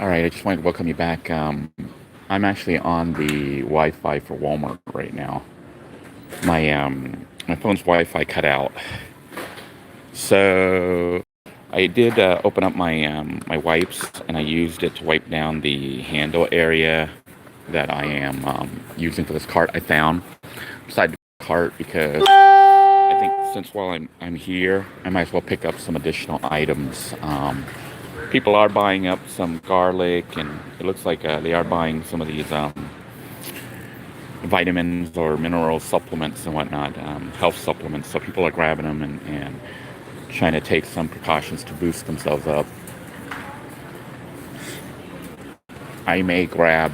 All right, I just wanted to welcome you back. I'm actually on the Wi-Fi for Walmart right now. My phone's Wi-Fi cut out, so I did open up my wipes and I used it to wipe down the handle area that I am using for this cart. I found beside the cart because I think since while I'm here, I might as well pick up some additional items. People are buying up some garlic, and it looks like they are buying some of these vitamins or mineral supplements and whatnot, health supplements. So people are grabbing them and trying to take some precautions to boost themselves up. I may grab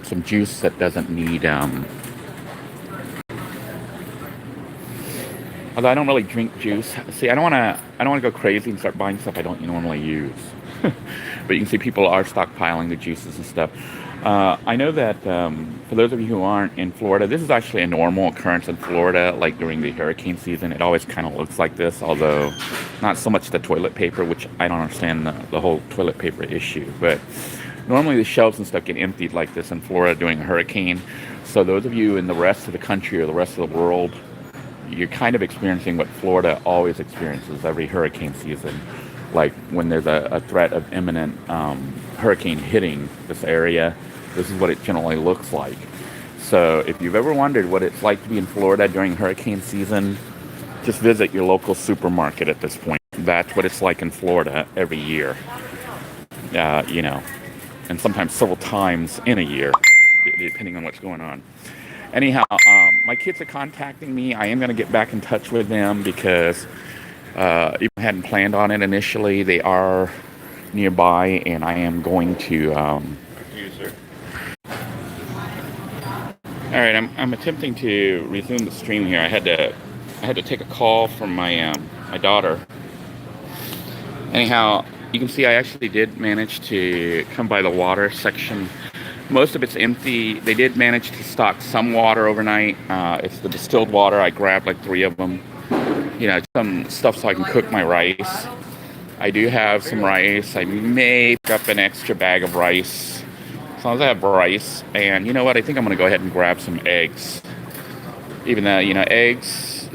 some juice that doesn't need. Although I don't really drink juice. See, I don't wanna go crazy and start buying stuff I don't normally use. But you can see people are stockpiling the juices and stuff. I know that for those of you who aren't in Florida, this is actually a normal occurrence in Florida. Like during the hurricane season, it always kind of looks like this. Although not so much the toilet paper, which I don't understand the whole toilet paper issue. But normally the shelves and stuff get emptied like this in Florida during a hurricane. So those of you in the rest of the country or the rest of the world, you're kind of experiencing what Florida always experiences every hurricane season. Like when there's a threat of imminent hurricane hitting this area, this is what it generally looks like. So if you've ever wondered what it's like to be in Florida during hurricane season, just visit your local supermarket at this point. That's what it's like in Florida every year. You know, and sometimes several times in a year, depending on what's going on. Anyhow, my kids are contacting me. I am going to get back in touch with them because even I hadn't planned on it initially. They are nearby, and I am going to. User. All right, I'm attempting to resume the stream here. I had to take a call from my daughter. Anyhow, you can see I actually did manage to come by the water section. Most of it's empty. They did manage to stock some water overnight. It's the distilled water. I grabbed like 3 of them. You know, some stuff so I can cook my rice. I do have some rice. I may pick up an extra bag of rice. As long as I have rice. And you know what? I think I'm going to go ahead and grab some eggs. Even though, eggs,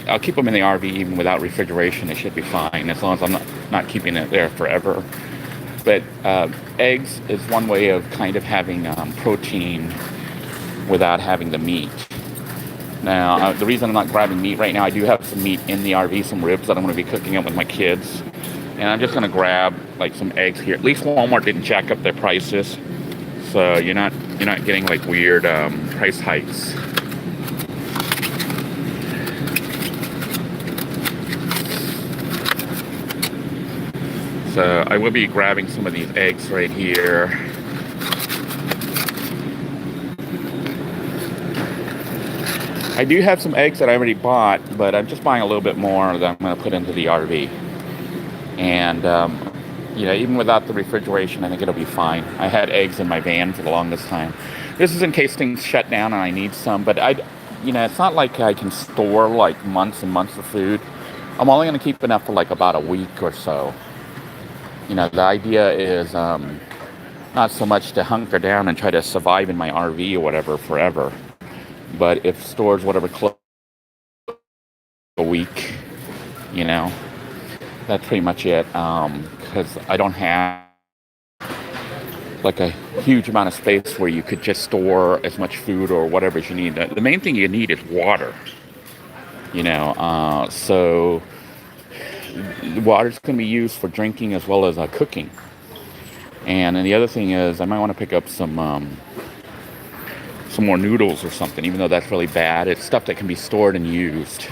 I'll keep them in the RV even without refrigeration. It should be fine as long as I'm not keeping it there forever. But eggs is one way of kind of having protein without having the meat. Now, the reason I'm not grabbing meat right now, I do have some meat in the RV, some ribs that I'm going to be cooking up with my kids. And I'm just going to grab like some eggs here. At least Walmart didn't jack up their prices. So you're not getting like weird price hikes. So I will be grabbing some of these eggs right here. I do have some eggs that I already bought, but I'm just buying a little bit more that I'm going to put into the RV. And, even without the refrigeration, I think it'll be fine. I had eggs in my van for the longest time. This is in case things shut down and I need some, but it's not like I can store like months and months of food. I'm only going to keep enough for like about a week or so. The idea is not so much to hunker down and try to survive in my RV or whatever forever. But if stores, whatever, close a week, that's pretty much it. Because I don't have like a huge amount of space where you could just store as much food or whatever as you need. The main thing you need is water. So water is going to be used for drinking as well as cooking. And then the other thing is I might want to pick up some more noodles or something, even though that's really bad. It's stuff that can be stored and used.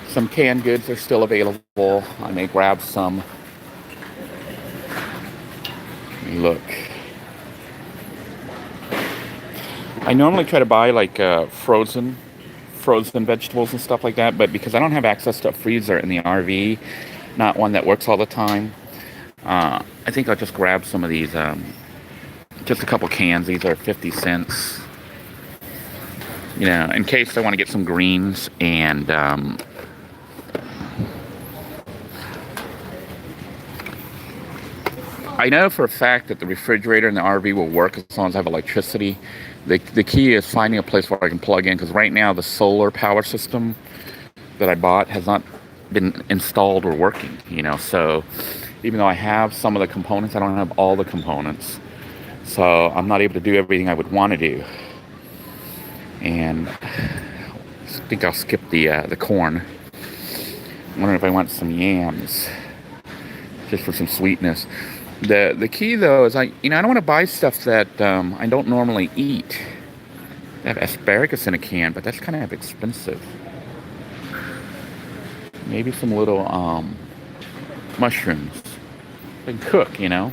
Some canned goods are still available. I may grab some. Look. I normally try to buy like frozen vegetables and stuff like that, but because I don't have access to a freezer in the RV, not one that works all the time, I think I'll just grab some of these Just a couple cans. These are 50 cents. You know, in case I want to get some greens. And I know for a fact that the refrigerator in the RV will work as long as I have electricity. The key is finding a place where I can plug in, because right now the solar power system that I bought has not been installed or working, you know. So even though I have some of the components, I don't have all the components. So I'm not able to do everything I would want to do. And I think I'll skip the corn. I'm wondering if I want some yams, just for some sweetness. The key though is I don't want to buy stuff that I don't normally eat. I have asparagus in a can, but that's kind of expensive. Maybe some little mushrooms. I can cook, you know.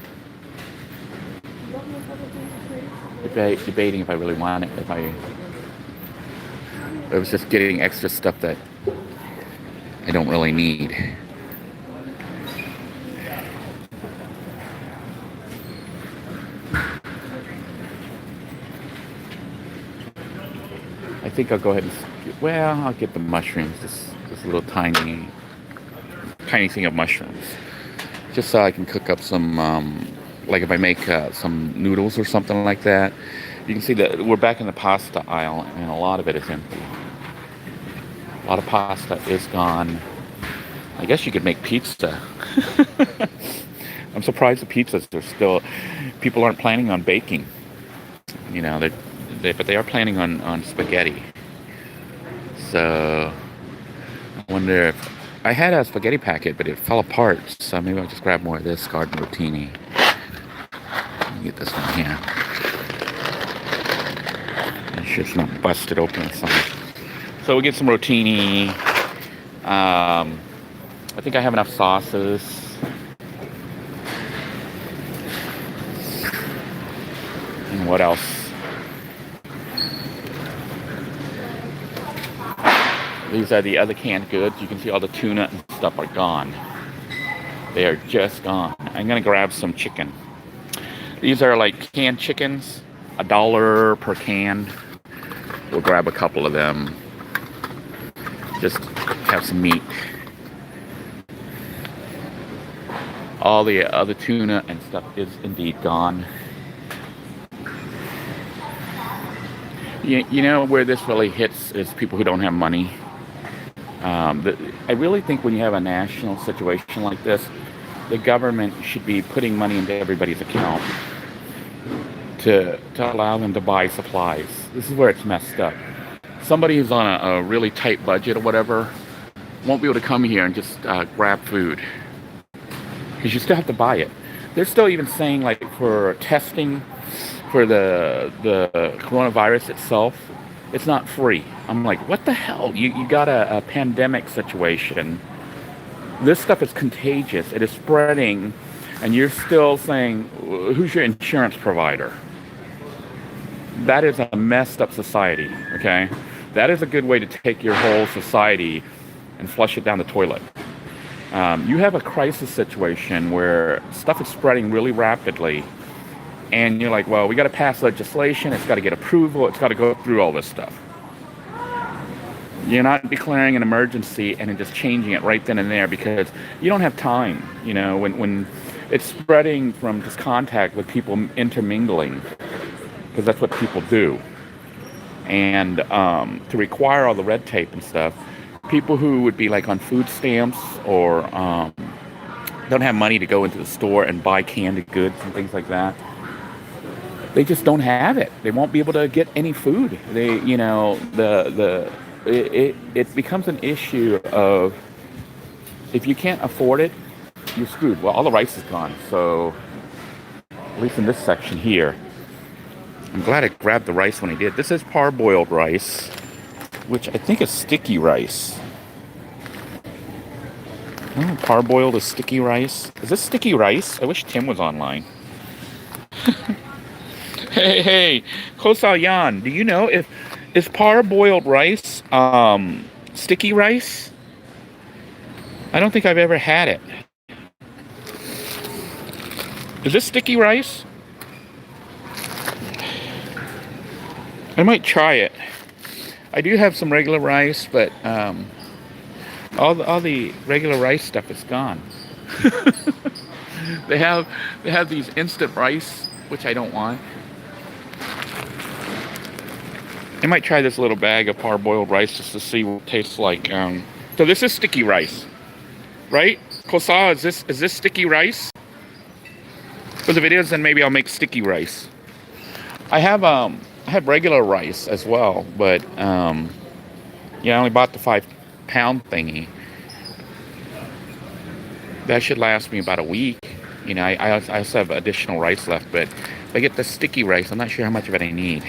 Debating if I really want it. If I was just getting extra stuff that I don't really need. I think I'll go ahead and, I'll get the mushrooms. This little tiny thing of mushrooms, just so I can cook up some, like if I make some noodles or something like that. You can see that we're back in the pasta aisle, and a lot of it is empty. A lot of pasta is gone. I guess you could make pizza. I'm surprised the pizzas are still, people aren't planning on baking. You know, but they are planning on spaghetti. So I wonder if I had a spaghetti packet, but it fell apart. So maybe I'll just grab more of this garden rotini. Let me get this one here. Make sure it's not busted open or something. So we'll get some rotini. I think I have enough sauces. And what else? These are the other canned goods. You can see all the tuna and stuff are gone. They are just gone. I'm gonna grab some chicken. These are like canned chickens, $1 per can. We'll grab a couple of them. Just have some meat. All the other tuna and stuff is indeed gone. You know where this really hits is people who don't have money. I really think when you have a national situation like this, the government should be putting money into everybody's account to allow them to buy supplies. This is where it's messed up. Somebody who's on a really tight budget or whatever won't be able to come here and just grab food, because you still have to buy it. They're still even saying, like, for testing for the coronavirus itself, it's not free. I'm like, what the hell? You got a pandemic situation. This stuff is contagious. It is spreading, and you're still saying, who's your insurance provider? That is a messed up society, okay? That is a good way to take your whole society and flush it down the toilet. You have a crisis situation where stuff is spreading really rapidly, and you're like, well, we got to pass legislation, it's got to get approval, it's got to go through all this stuff. You're not declaring an emergency and then just changing it right then and there, because you don't have time, you know, when it's spreading from just contact with people intermingling, because that's what people do. And to require all the red tape and stuff, people who would be like on food stamps or don't have money to go into the store and buy canned goods and things like that, they just don't have it. They won't be able to get any food. They, you know, it becomes an issue of, if you can't afford it, you're screwed. Well, all the rice is gone, so at least in this section here. I'm glad I grabbed the rice when I did. This is parboiled rice, which I think is sticky rice. Oh, parboiled is sticky rice. Is this sticky rice? I wish Tim was online. Hey, Kosal Yan, do you know if is parboiled rice sticky rice? I don't think I've ever had it. Is this sticky rice? I might try it. I do have some regular rice, but all the regular rice stuff is gone. They have these instant rice, which I don't want. I might try this little bag of parboiled rice just to see what it tastes like. So this is sticky rice, right? Kosa, is this sticky rice? Because if it is, then maybe I'll make sticky rice. I have regular rice as well, but yeah, I only bought the 5-pound thingy. That should last me about a week. You know, I also have additional rice left, but if I get the sticky rice, I'm not sure how much of it I need.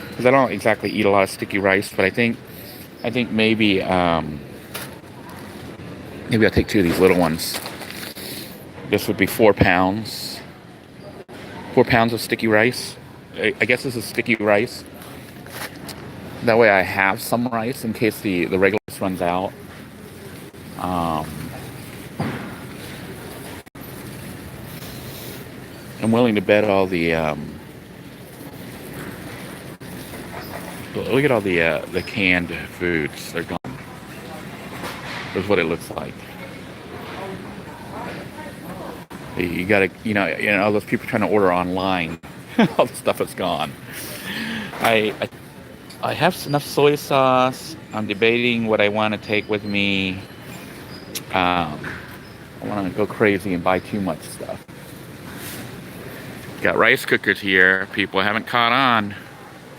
Because I don't exactly eat a lot of sticky rice, but I think maybe maybe I'll take 2 of these little ones. This would be 4 pounds. 4 pounds of sticky rice. I guess this is sticky rice. That way I have some rice in case the regular rice runs out. I'm willing to bet all the look at all the canned foods. They're gone. That's what it looks like. You gotta, all those people trying to order online. All the stuff is gone. I have enough soy sauce. I'm debating what I want to take with me. I want to go crazy and buy too much stuff. Got rice cookers here. People haven't caught on.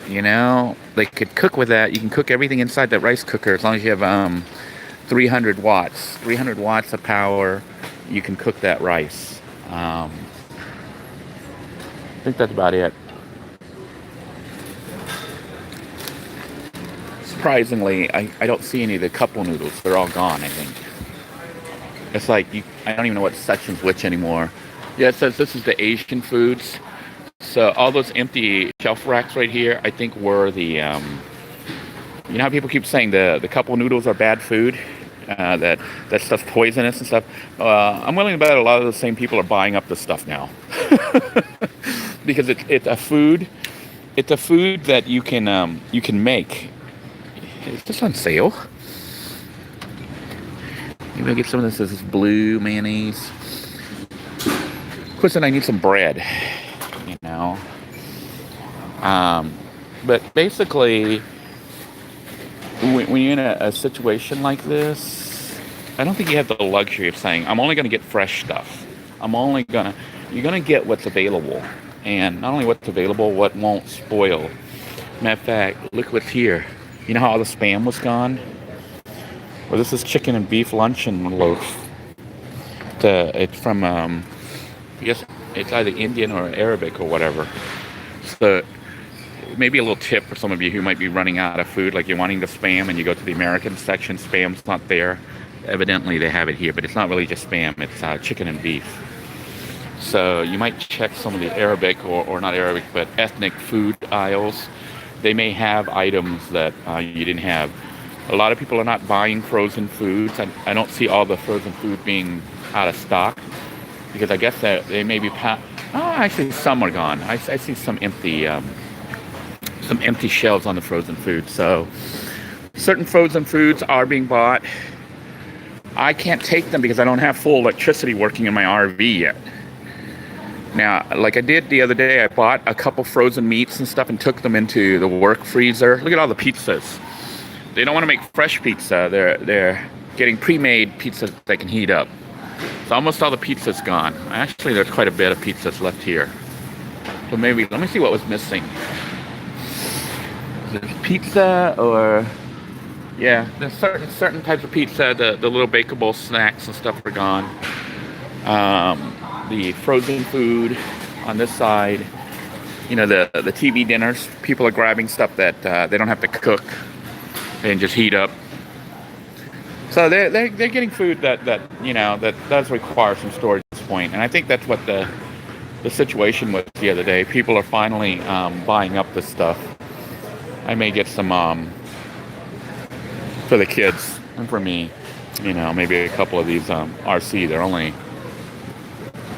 They could cook with that. You can cook everything inside that rice cooker as long as you have 300 watts. 300 watts of power. You can cook that rice. I think that's about it. Surprisingly, I don't see any of the couple noodles. They're all gone, I think. It's like, I don't even know what section's which anymore. Yeah, it says this is the Asian foods. So all those empty shelf racks right here, I think were the, you know how people keep saying the couple noodles are bad food? That stuff's poisonous and stuff. I'm willing to bet a lot of the same people are buying up this stuff now. Because it's a food that you can make. Is this on sale? Maybe I'll get some of this. This is blue mayonnaise. Of course, then I need some bread. But basically, when you're in a situation like this, I don't think you have the luxury of saying, I'm only going to get fresh stuff. You're going to get what's available. And not only what's available, what won't spoil. Matter of fact, look what's here. You know how all the Spam was gone? Well, this is chicken and beef luncheon loaf. It's from, I guess it's either Indian or Arabic or whatever. So maybe a little tip for some of you who might be running out of food, like you're wanting the Spam and you go to the American section, Spam's not there. Evidently they have it here, but it's not really just Spam, it's chicken and beef. So you might check some of the Arabic or not Arabic, but ethnic food aisles. They may have items that you didn't have. A lot of people are not buying frozen foods. I don't see all the frozen food being out of stock because I guess that they may be actually some are gone. I see some empty shelves on the frozen food. So certain frozen foods are being bought. I can't take them because I don't have full electricity working in my RV yet. Now, like I did the other day, I bought a couple frozen meats and stuff and took them into the work freezer. Look at all the pizzas. They don't want to make fresh pizza. They're getting pre-made pizzas that they can heat up. So almost all the pizza's gone. Actually, there's quite a bit of pizzas left here. So maybe, let me see what was missing. There's pizza or, yeah, there's certain types of pizza. The little bakeable snacks and stuff are gone. The frozen food on this side, the TV dinners, people are grabbing stuff that they don't have to cook and just heat up. So they're getting food that does require some storage at this point. And I think that's what the situation was the other day. People are finally buying up this stuff. I may get some for the kids and for me, maybe a couple of these RC. They're only,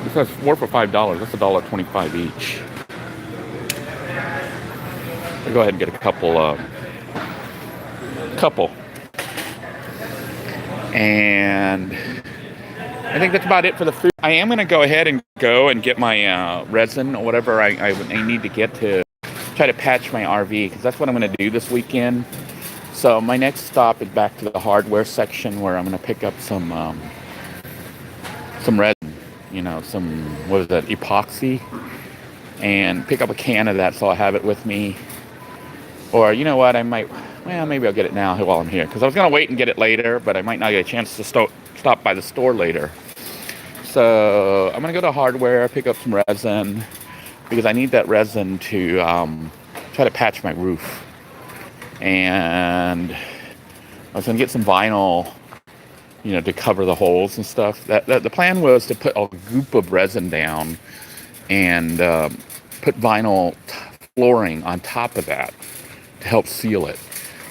this has 4 for $5. That's $1.25 each. I'll go ahead and get a couple. And I think that's about it for the food. I am going to go ahead and get my resin or whatever I need to get to try to patch my RV, because that's what I'm going to do this weekend. So my next stop is back to the hardware section, where I'm going to pick up some resin, some, what is that, epoxy, and pick up a can of that so I'll have it with me. Or maybe I'll get it now while I'm here, because I was going to wait and get it later, but I might not get a chance to stop by the store later. So I'm going to go to hardware, pick up some resin, because I need that resin to try to patch my roof. And I was going to get some vinyl, to cover the holes and stuff. The plan was to put a goop of resin down and put vinyl flooring on top of that to help seal it.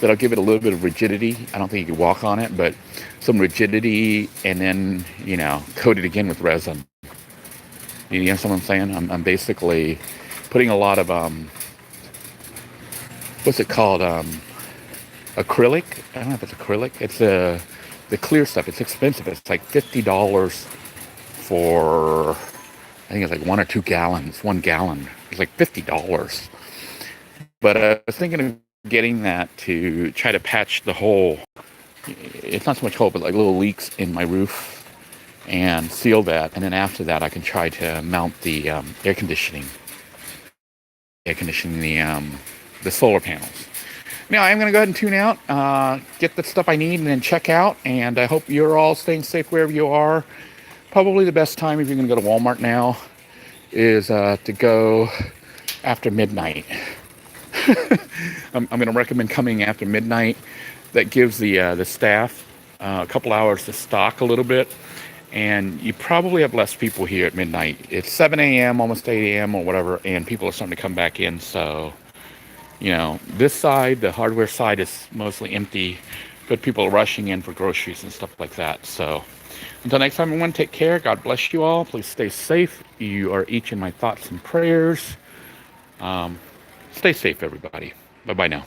That'll give it a little bit of rigidity. I don't think you can walk on it, but some rigidity, and then, coat it again with resin. You understand what I'm saying? I'm basically putting a lot of, what's it called? Acrylic? I don't know if it's acrylic. It's the clear stuff. It's expensive. It's like $50 for, I think it's like 1 or 2 gallons. 1 gallon. It's like $50. But I was thinking of getting that to try to patch the hole. It's not so much hole, but like little leaks in my roof, and seal that. And then after that, I can try to mount the air conditioning the solar panels. Now I'm going to go ahead and tune out, get the stuff I need, and then check out. And I hope you're all staying safe wherever you are. Probably the best time, if you're going to go to Walmart now, is to go after midnight. I'm going to recommend coming after midnight. That gives the staff a couple hours to stock a little bit, and you probably have less people here at midnight. It's 7 a.m., almost 8 a.m. or whatever, and people are starting to come back in. So, this side, the hardware side, is mostly empty, but people are rushing in for groceries and stuff like that. So, until next time, everyone, take care. God bless you all. Please stay safe. You are each in my thoughts and prayers. Stay safe, everybody. Bye-bye now.